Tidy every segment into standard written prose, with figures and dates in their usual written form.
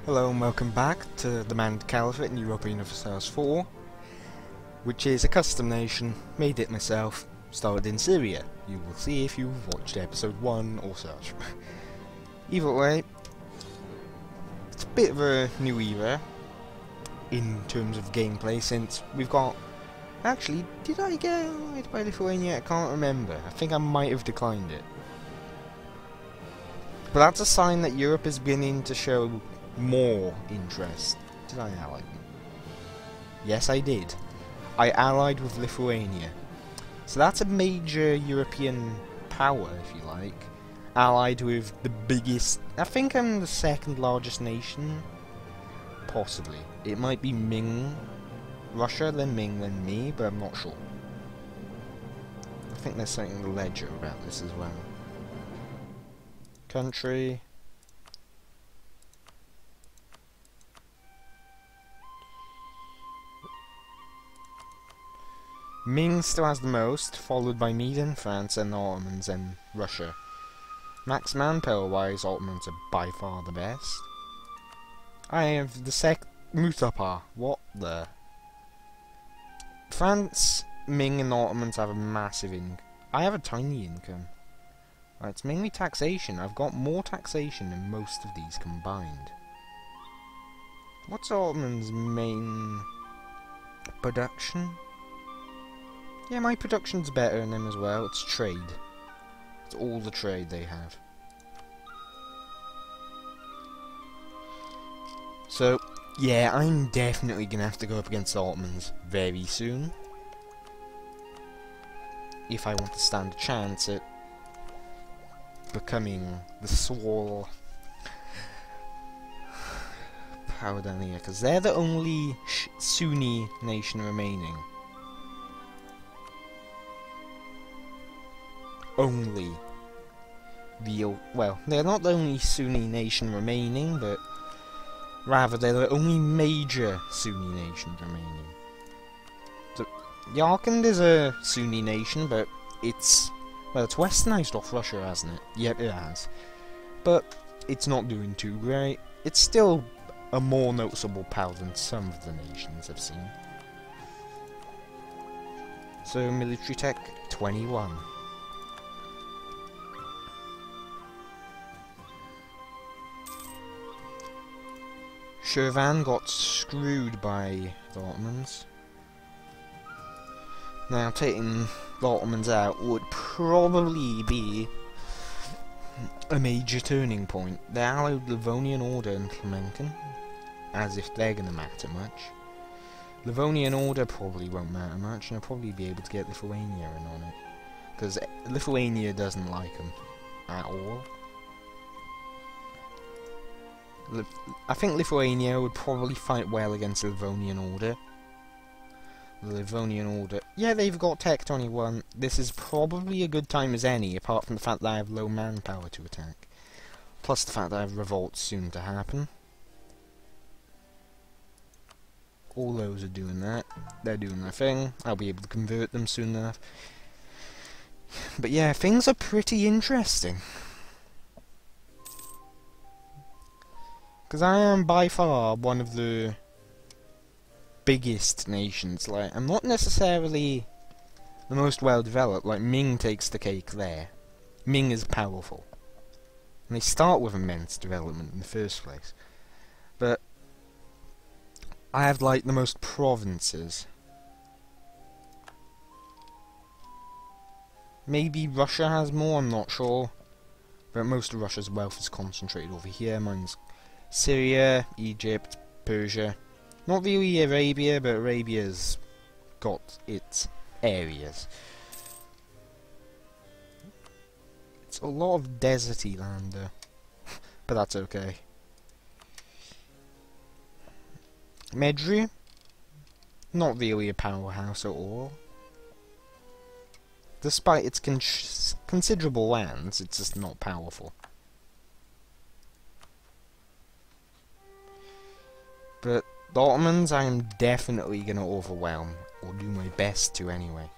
Hello and welcome back to the Maanid Caliphate in Europa Universalis 4, which is a custom nation, made it myself, started in Syria. You will see if you've watched episode 1 or such. Either way, it's a bit of a new era in terms of gameplay since we've got... Actually, did I get allied by Lithuania? I can't remember. I think I might have declined it. But that's a sign that Europe is beginning to show more interest. Did I ally them? Yes, I did. I allied with Lithuania. So that's a major European power, if you like. Allied with the biggest... I think I'm the second largest nation. Possibly. It might be Ming. Russia, then Ming, then me, but I'm not sure. I think there's something in the ledger about this as well. Country... Ming still has the most, followed by Sweden, France, and the Ottomans, and Russia. Max manpower-wise, Ottomans are by far the best. I have the Mutapa. What the? France, Ming, and the Ottomans have a massive I have a tiny income. It's mainly taxation. I've got more taxation than most of these combined. What's Ottoman's main production? Yeah, my production's better than them as well. It's trade. It's all the trade they have. So, yeah, I'm definitely going to have to go up against the Ottomans very soon. If I want to stand a chance at becoming the sole power down here. Because they're the only Sunni nation remaining. Only well, they're not the only Sunni nation remaining, but rather they're the only major Sunni nation remaining. So, Yarkand is a Sunni nation, but it's westernized off Russia, hasn't it? Yep, it has. But it's not doing too great. It's still a more noticeable power than some of the nations I've seen. So, military tech, 21. Shirvan got screwed by the Ottomans. Now, taking the Ottomans out would probably be a major turning point. They allied Livonian Order and Flamencan, as if they're going to matter much. Livonian Order probably won't matter much, and I'll probably be able to get Lithuania in on it. Because Lithuania doesn't like them at all. I think Lithuania would probably fight well against the Livonian Order. The Livonian Order... Yeah, they've got Tech 21. This is probably a good time as any, apart from the fact that I have low manpower to attack. Plus the fact that I have revolts soon to happen. All those are doing that. They're doing their thing. I'll be able to convert them soon enough. But yeah, things are pretty interesting. Because I am by far one of the biggest nations. Like, I'm not necessarily the most well developed. Like, Ming takes the cake there. Ming is powerful. And they start with immense development in the first place. But I have, like, the most provinces. Maybe Russia has more, I'm not sure. But most of Russia's wealth is concentrated over here. Mine's Syria, Egypt, Persia. Not really Arabia, but Arabia's got its areas. It's a lot of deserty land though. But that's okay. Medri? Not really a powerhouse at all. Despite its considerable lands, it's just not powerful. But the Ottomans I am definitely going to overwhelm, or do my best to anyway.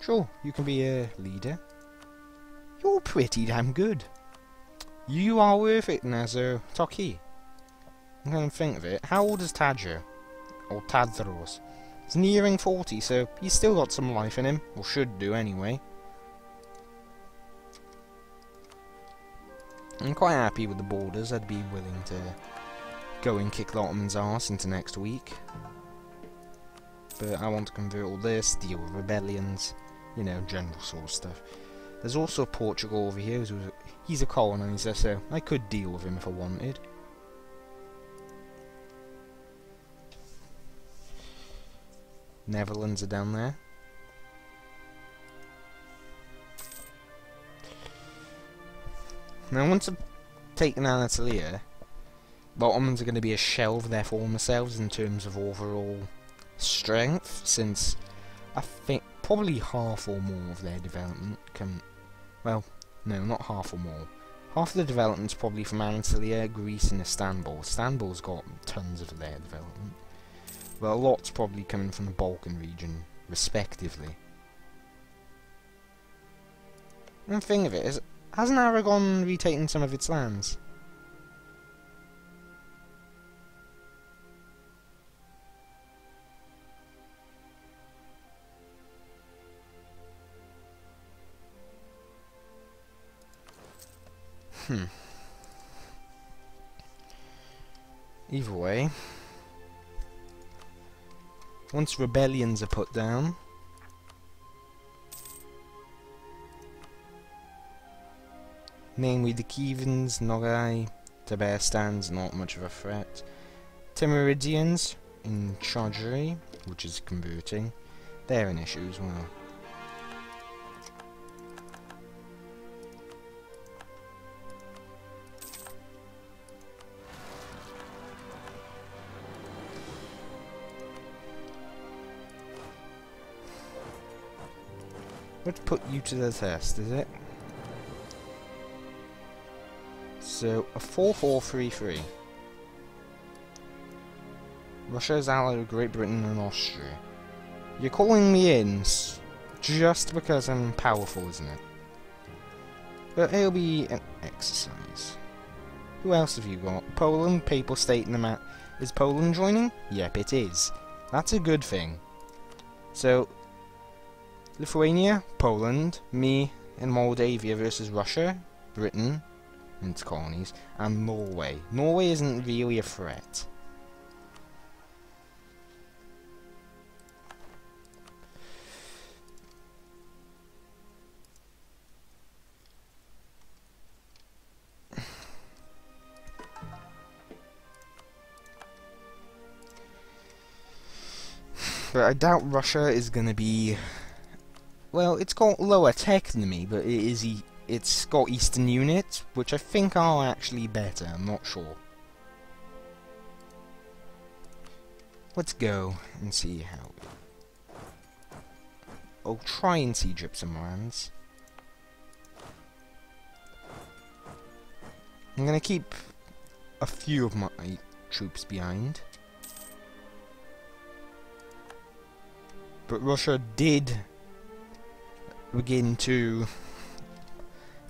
Sure, you can be a leader. You're pretty damn good. You are worth it, Nazo Toki. I'm gonna think of it. How old is Tadjo? Or Tadros? He's nearing 40, so he's still got some life in him. Or should do, anyway. I'm quite happy with the borders. I'd be willing to go and kick the Ottoman's arse into next week. But I want to convert all this, deal with rebellions, you know, general sort of stuff. There's also Portugal over here. He's a colonizer, so I could deal with him if I wanted. Netherlands are down there. Now, once I've taken Anatolia, the Ottomans are going to be a shell of their former selves in terms of overall strength, since I think probably half or more of their development can... Well, no, not half or more. Half of the development's probably from Anatolia, Greece and Istanbul. Istanbul's got tons of their development. But a lot's probably coming from the Balkan region, respectively. And the thing of it is, hasn't Aragon retaken some of its lands? Either way, once rebellions are put down, namely the Kivans, Nogai, Tabarstan's not much of a threat. Timuridians in Chaudhry, which is converting, they're an issue as well. Let's put you to the test, is it? So, a 4-4-3-3. Russia is allied with Great Britain and Austria. You're calling me in just because I'm powerful, isn't it? But it'll be an exercise. Who else have you got? Poland, Papal State in the map. Is Poland joining? Yep, it is. That's a good thing. So, Lithuania, Poland, me and Moldavia versus Russia, Britain, and its colonies, and Norway. Norway isn't really a threat. But I doubt Russia is gonna be... Well, it's got lower tech than me, but it's got Eastern units, which I think are actually better, I'm not sure. Let's go and see how... I'll try and see Gypsum lands. I'm gonna keep a few of my troops behind. But Russia did begin to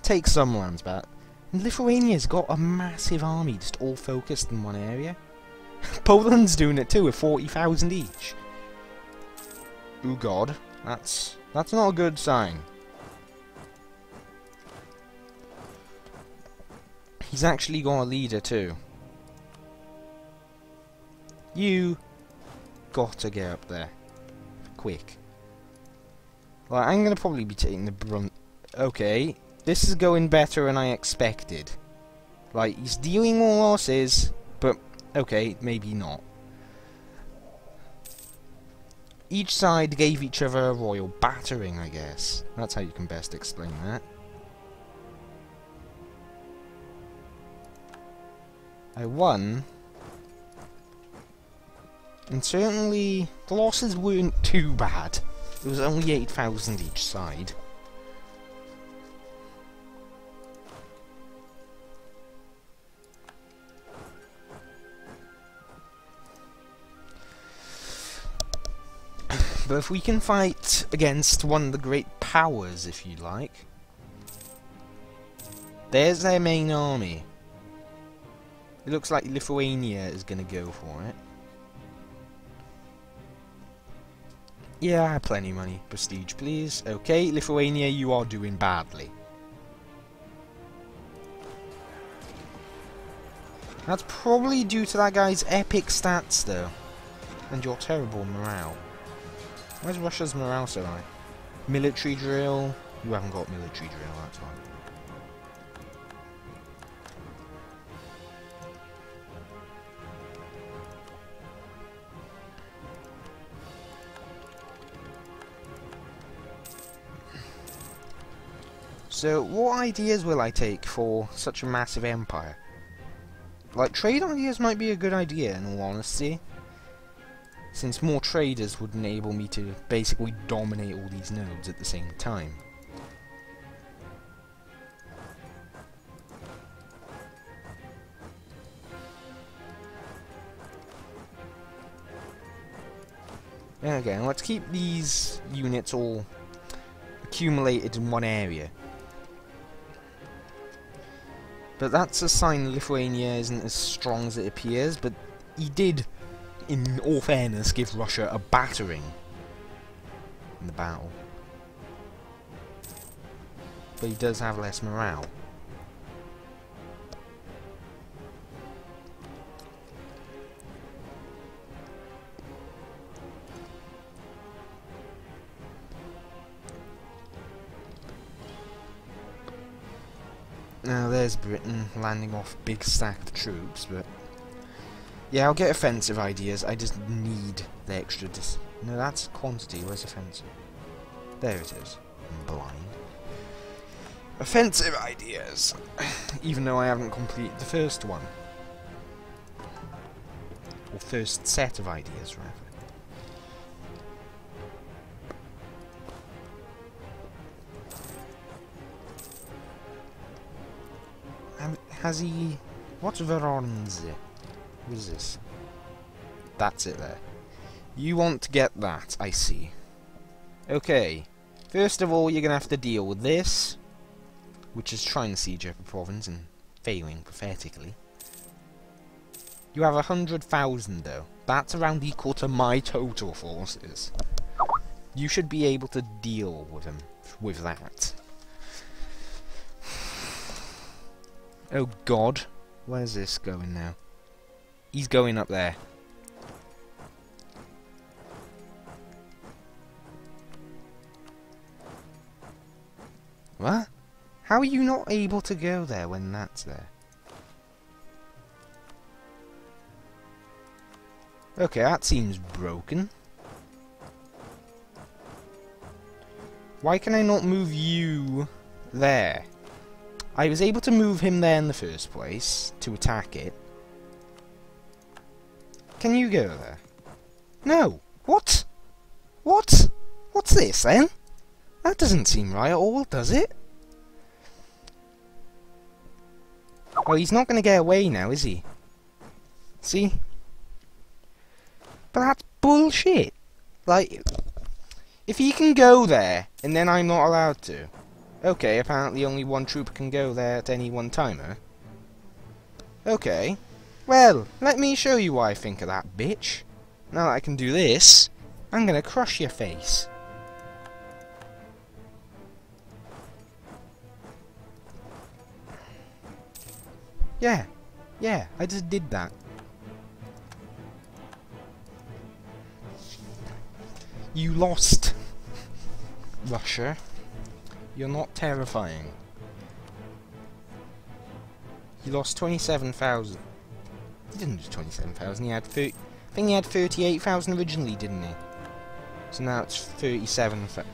take some lands back. And Lithuania's got a massive army just all focused in one area. Poland's doing it too with 40,000 each. Ooh god, that's not a good sign. He's actually got a leader too. You gotta get up there. Quick. Well, I'm gonna probably be taking the brunt. Okay, this is going better than I expected. Like, he's dealing more losses, but okay, maybe not. Each side gave each other a royal battering, I guess. That's how you can best explain that. I won. And certainly, the losses weren't too bad. It was only 8,000 each side. But if we can fight against one of the great powers, if you like. There's their main army. It looks like Lithuania is going to go for it. Yeah, I have plenty of money. Prestige, please. Okay, Lithuania, you are doing badly. That's probably due to that guy's epic stats, though. And your terrible morale. Where's Russia's morale so high? Military drill. You haven't got military drill, that's fine. So, what ideas will I take for such a massive empire? Like, trade ideas might be a good idea, in all honesty. Since more traders would enable me to basically dominate all these nodes at the same time. Okay, let's keep these units all accumulated in one area. But that's a sign Lithuania isn't as strong as it appears, but he did, in all fairness, give Russia a battering in the battle. But he does have less morale. Now there's Britain landing off big stacked troops, but yeah, I'll get offensive ideas. I just need the extra no, that's quantity. Where's offensive? There it is. I'm blind. Offensive ideas. Even though I haven't completed the first one. Or first set of ideas, rather. Has he... What's Veronze? What is this? That's it there. You want to get that, I see. Okay. First of all, you're going to have to deal with this, which is trying to siege up a province and failing pathetically. You have 100,000 though. That's around equal to my total forces. You should be able to deal with him with that. Oh god, where's this going now? He's going up there. What? How are you not able to go there when that's there? Okay, that seems broken. Why can I not move you there? I was able to move him there in the first place, to attack it. Can you go there? No! What? What? What's this, then? That doesn't seem right at all, does it? Well, he's not going to get away now, is he? See? But that's bullshit! Like, if he can go there, and then I'm not allowed to... Okay, apparently only one trooper can go there at any one time, huh? Okay. Well, let me show you what I think of that, bitch. Now that I can do this, I'm gonna crush your face. Yeah, I just did that. You lost, Russia. You're not terrifying. You lost 27,000. He didn't lose 27,000. He had 30. I think he had 38,000 originally, didn't he? So now it's 37,000.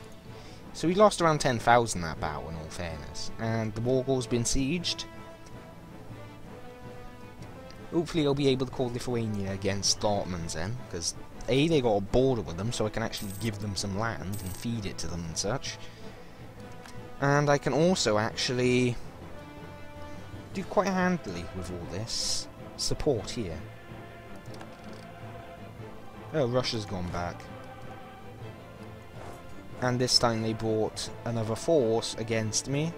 So he lost around 10,000 that battle, in all fairness. And the Wargor's been sieged. Hopefully I'll be able to call Lithuania against the Ottomans then, because A, they got a border with them, so I can actually give them some land and feed it to them and such. And I can also actually do quite handily with all this support here. Oh, Russia's gone back. And this time they brought another force against me.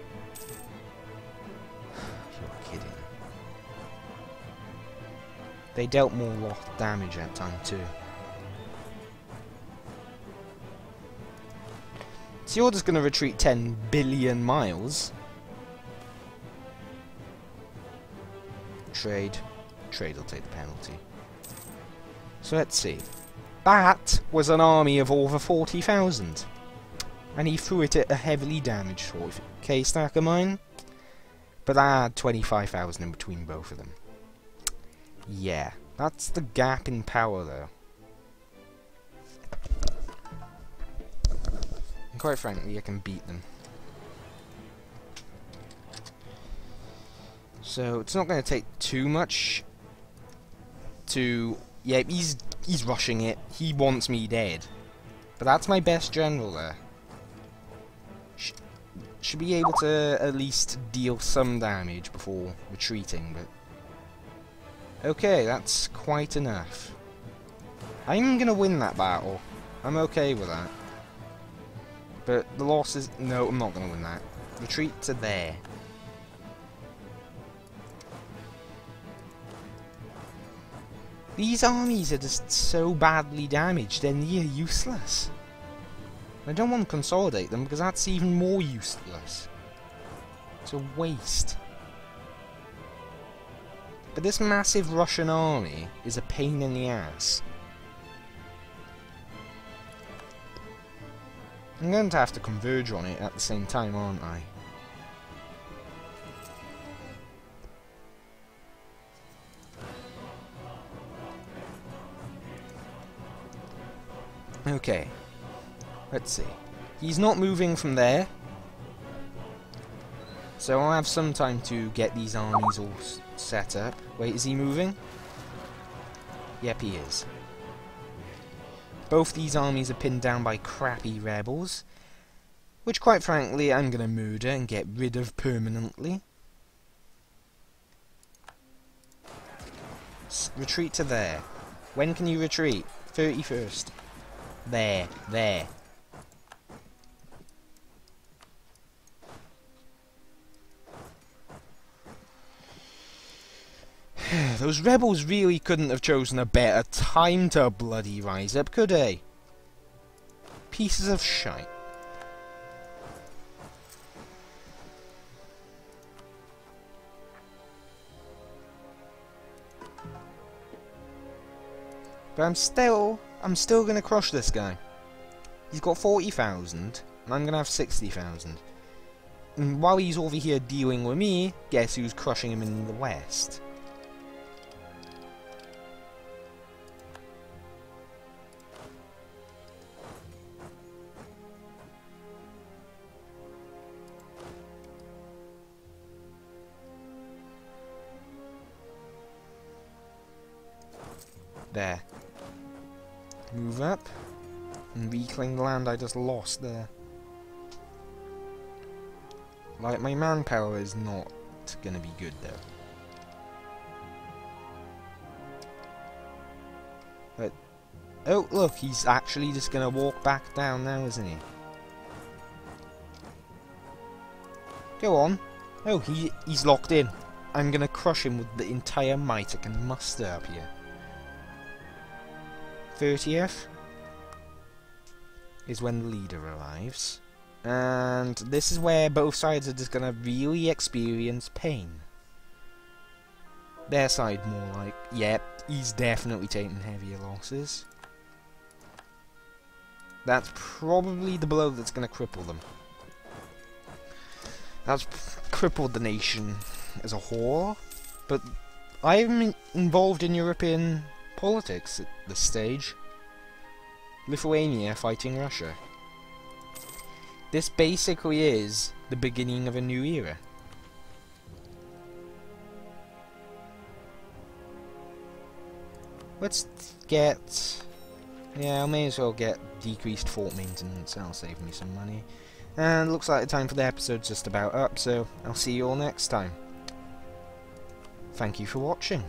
You're kidding. They dealt more lot damage that time too. So you're just going to retreat 10 billion miles. Trade. Trade will take the penalty. So let's see. That was an army of over 40,000. And he threw it at a heavily damaged 40k stack of mine. But I had 25,000 in between both of them. Yeah, that's the gap in power though. And quite frankly, I can beat them. So it's not going to take too much to... Yeah, he's rushing it. He wants me dead. But that's my best general there. Should be able to at least deal some damage before retreating, but... Okay, that's quite enough. I'm gonna win that battle. I'm okay with that. But the loss is... No, I'm not gonna win that. Retreat to there. These armies are just so badly damaged, they're near useless. I don't want to consolidate them because that's even more useless. It's a waste. But this massive Russian army is a pain in the ass. I'm going to have to converge on it at the same time, aren't I? Okay. Let's see. He's not moving from there. So I'll have some time to get these armies all set up. Wait, is he moving? Yep, he is. Both these armies are pinned down by crappy rebels, which quite frankly I'm going to murder and get rid of permanently. Retreat to there. When can you retreat? 31st. There. Those rebels really couldn't have chosen a better time to bloody rise up, could they? Pieces of shite. But I'm still gonna crush this guy. He's got 40,000, and I'm gonna have 60,000. And while he's over here dealing with me, guess who's crushing him in the west? There. Move up and reclaim the land I just lost there. Like, my manpower is not gonna be good though. But oh look, he's actually just gonna walk back down now, isn't he? Go on. Oh, he's locked in. I'm gonna crush him with the entire might I can muster up here. 30th is when the leader arrives, and this is where both sides are just gonna really experience pain. Their side more like, yep, he's definitely taking heavier losses. That's probably the blow that's gonna cripple them. That's crippled the nation as a whole, but I'm involved in European politics at this stage. Lithuania fighting Russia. This basically is the beginning of a new era. Let's get... yeah, I may as well get decreased fort maintenance, that'll save me some money. And looks like the time for the episode's just about up, so I'll see you all next time. Thank you for watching.